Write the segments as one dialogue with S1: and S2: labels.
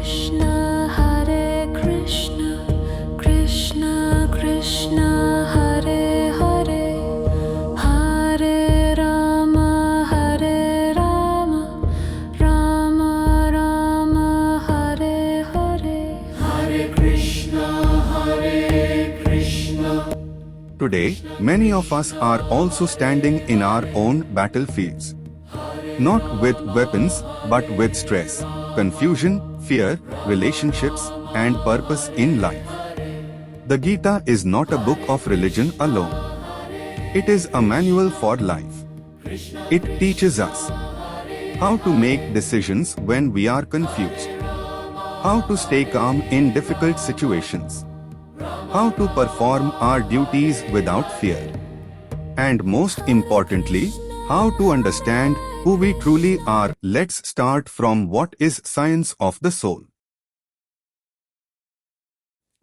S1: Krishna, Hare Krishna, Krishna Krishna, Hare Hare, Hare Rama, Hare Rama, Rama Rama, Hare Hare, Hare Krishna, Hare Krishna.
S2: Today, many of us are also standing in our own battlefields. Not with weapons, but with stress, confusion, fear, relationships, and purpose in life. The Gita is not a book of religion alone. It is a manual for life. It teaches us how to make decisions when we are confused, how to stay calm in difficult situations, how to perform our duties without fear, and most importantly, how to understand who we truly are. Let's start from what is science of the soul.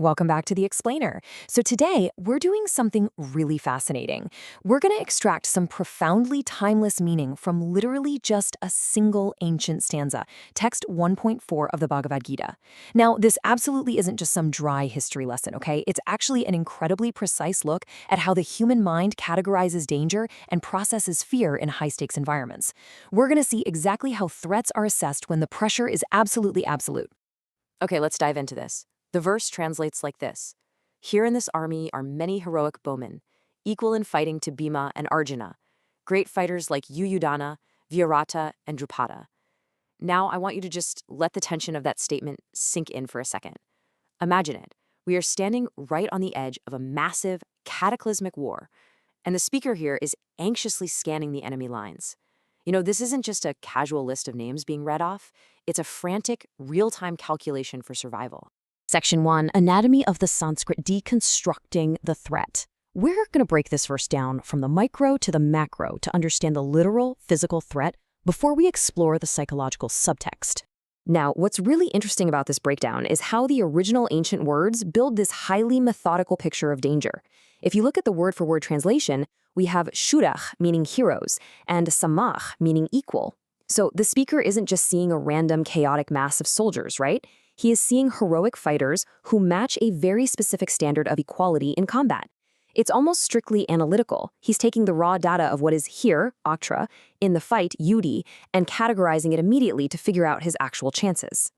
S3: Welcome back to The Explainer. So today, we're doing something really fascinating. We're going to extract some profoundly timeless meaning from literally just a single ancient stanza, text 1.4 of the Bhagavad Gita. Now, this absolutely isn't just some dry history lesson, okay? It's actually an incredibly precise look at how the human mind categorizes danger and processes fear in high-stakes environments. We're going to see exactly how threats are assessed when the pressure is absolutely absolute. Okay, let's dive into this. The verse translates like this: Here in this army are many heroic bowmen, equal in fighting to Bhima and Arjuna, great fighters like Yuyudhana, Virata, and Drupada. Now I want you to just let the tension of that statement sink in for a second. Imagine it. We are standing right on the edge of a massive, cataclysmic war, and the speaker here is anxiously scanning the enemy lines. You know, this isn't just a casual list of names being read off, it's a frantic, real-time calculation for survival. Section 1, Anatomy of the Sanskrit Deconstructing the Threat. We're going to break this verse down from the micro to the macro to understand the literal, physical threat before we explore the psychological subtext. Now, what's really interesting about this breakdown is how the original ancient words build this highly methodical picture of danger. If you look at the word-for-word translation, we have shurach, meaning heroes, and samach, meaning equal. So the speaker isn't just seeing a random, chaotic mass of soldiers, right? He is seeing heroic fighters who match a very specific standard of equality in combat. It's almost strictly analytical. He's taking the raw data of what is here, aktra, in the fight, yudi, and categorizing it immediately to figure out his actual chances.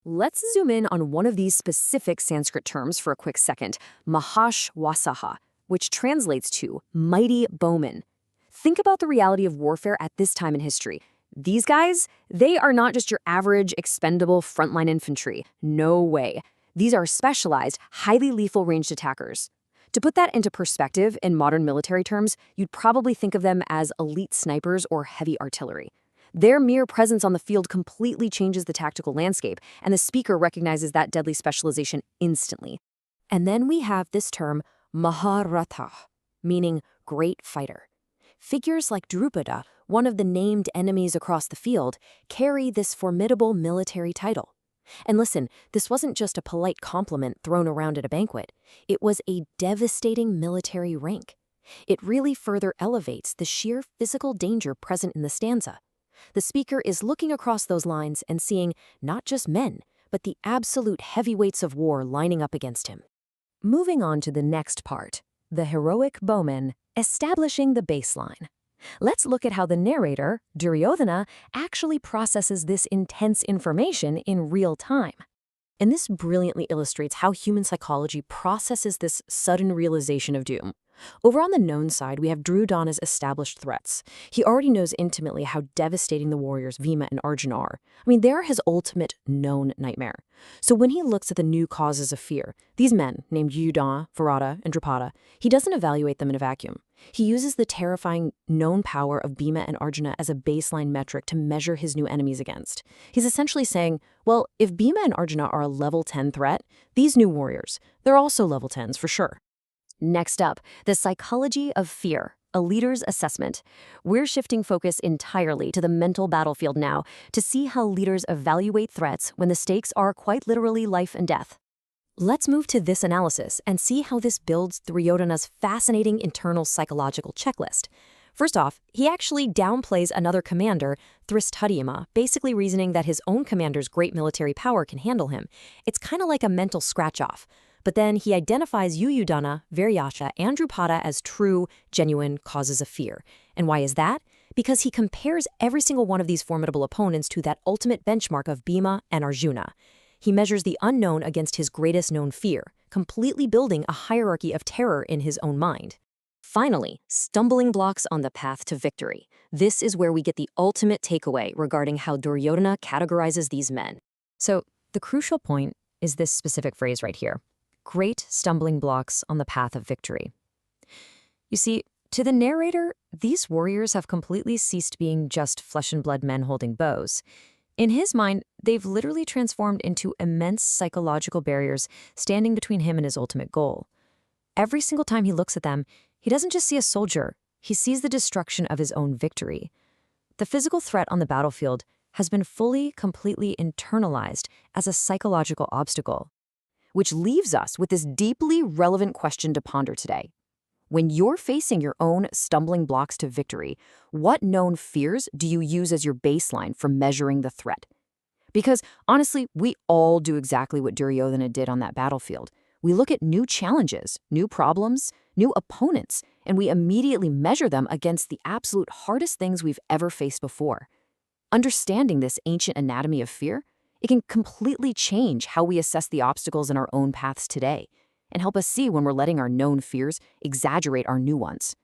S3: Let's zoom in on one of these specific Sanskrit terms for a quick second, mahashwasaha, which translates to mighty bowman. Think about the reality of warfare at this time in history. These guys, they are not just your average, expendable frontline infantry. No way. These are specialized, highly lethal ranged attackers. To put that into perspective in modern military terms, you'd probably think of them as elite snipers or heavy artillery. Their mere presence on the field completely changes the tactical landscape, and the speaker recognizes that deadly specialization instantly. And then we have this term, Maharatha, meaning great fighter. Figures like Drupada, one of the named enemies across the field, carry this formidable military title. And listen, this wasn't just a polite compliment thrown around at a banquet. It was a devastating military rank. It really further elevates the sheer physical danger present in the stanza. The speaker is looking across those lines and seeing not just men, but the absolute heavyweights of war lining up against him. Moving on to the next part, the heroic bowman establishing the baseline. Let's look at how the narrator, Duryodhana, actually processes this intense information in real time. And this brilliantly illustrates how human psychology processes this sudden realization of doom. Over on the known side, we have Duryodhana's established threats. He already knows intimately how devastating the warriors Bhima and Arjuna are. I mean, they're his ultimate known nightmare. So when he looks at the new causes of fear, these men, named Yudana, Virata, and Drupada, he doesn't evaluate them in a vacuum. He uses the terrifying known power of Bhima and Arjuna as a baseline metric to measure his new enemies against. He's essentially saying, well, if Bhima and Arjuna are a level 10 threat, these new warriors, they're also level 10s for sure. Next up, the psychology of fear, a leader's assessment. We're shifting focus entirely to the mental battlefield now to see how leaders evaluate threats when the stakes are quite literally life and death. Let's move to this analysis and see how this builds Duryodhana's fascinating internal psychological checklist. First off, he actually downplays another commander, Thristadyuma, basically reasoning that his own commander's great military power can handle him. It's kind of like a mental scratch-off. But then he identifies Yuyudana, Viryasha, and Drupada as true, genuine causes of fear. And why is that? Because he compares every single one of these formidable opponents to that ultimate benchmark of Bhima and Arjuna. He measures the unknown against his greatest known fear, completely building a hierarchy of terror in his own mind. Finally, stumbling blocks on the path to victory. This is where we get the ultimate takeaway regarding how Duryodhana categorizes these men. So, the crucial point is this specific phrase right here. Great stumbling blocks on the path of victory. You see, to the narrator, these warriors have completely ceased being just flesh and blood men holding bows. In his mind, they've literally transformed into immense psychological barriers standing between him and his ultimate goal. Every single time he looks at them, he doesn't just see a soldier, he sees the destruction of his own victory. The physical threat on the battlefield has been fully, completely internalized as a psychological obstacle. Which leaves us with this deeply relevant question to ponder today. When you're facing your own stumbling blocks to victory, what known fears do you use as your baseline for measuring the threat? Because honestly, we all do exactly what Duryodhana did on that battlefield. We look at new challenges, new problems, new opponents, and we immediately measure them against the absolute hardest things we've ever faced before. Understanding this ancient anatomy of fear, it can completely change how we assess the obstacles in our own paths today and help us see when we're letting our known fears exaggerate our new ones.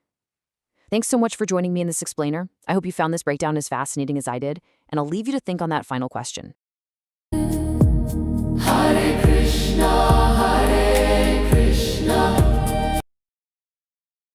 S3: Thanks so much for joining me in this explainer. I hope you found this breakdown as fascinating as I did, and I'll leave you to think on that final question.
S1: Hare Krishna